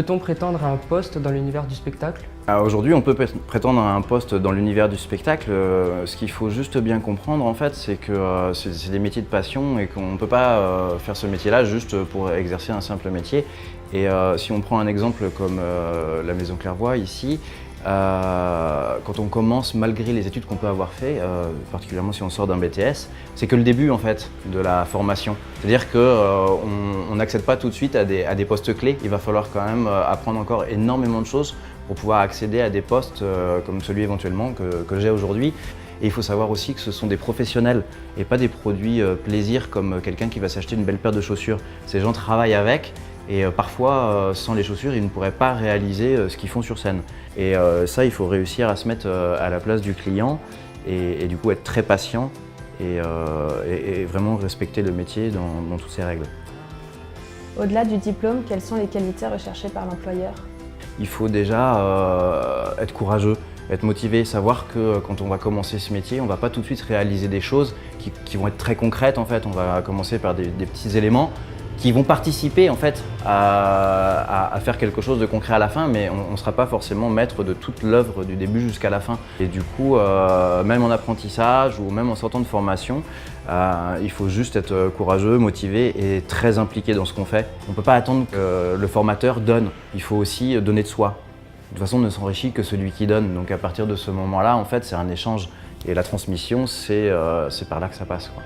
Peut-on prétendre à un poste dans l'univers du spectacle? Aujourd'hui, on peut prétendre à un poste dans l'univers du spectacle. Ce qu'il faut juste bien comprendre, en fait, c'est que c'est des métiers de passion et qu'on ne peut pas faire ce métier-là juste pour exercer un simple métier. Et si on prend un exemple comme la Maison Clairvoy ici, quand on commence, malgré les études qu'on peut avoir fait, particulièrement si on sort d'un BTS, c'est que le début en fait de la formation. C'est-à-dire qu'on n'accède pas tout de suite à des postes clés. Il va falloir quand même apprendre encore énormément de choses pour pouvoir accéder à des postes comme celui éventuellement que j'ai aujourd'hui. Et il faut savoir aussi que ce sont des professionnels et pas des produits plaisir comme quelqu'un qui va s'acheter une belle paire de chaussures. Ces gens travaillent avec. Et parfois, sans les chaussures, ils ne pourraient pas réaliser ce qu'ils font sur scène. Et ça, il faut réussir à se mettre à la place du client et du coup être très patient et vraiment respecter le métier dans toutes ses règles. Au-delà du diplôme, quelles sont les qualités recherchées par l'employeur? Il faut déjà être courageux, être motivé, savoir que quand on va commencer ce métier, on ne va pas tout de suite réaliser des choses qui vont être très concrètes en fait. On va commencer par des petits éléments qui vont participer en fait à faire quelque chose de concret à la fin, mais on ne sera pas forcément maître de toute l'œuvre du début jusqu'à la fin. Et du coup, même en apprentissage ou même en sortant de formation, il faut juste être courageux, motivé et très impliqué dans ce qu'on fait. On ne peut pas attendre que le formateur donne, il faut aussi donner de soi. De toute façon, on ne s'enrichit que celui qui donne, donc à partir de ce moment-là, en fait, c'est un échange. Et la transmission, c'est par là que ça passe, quoi.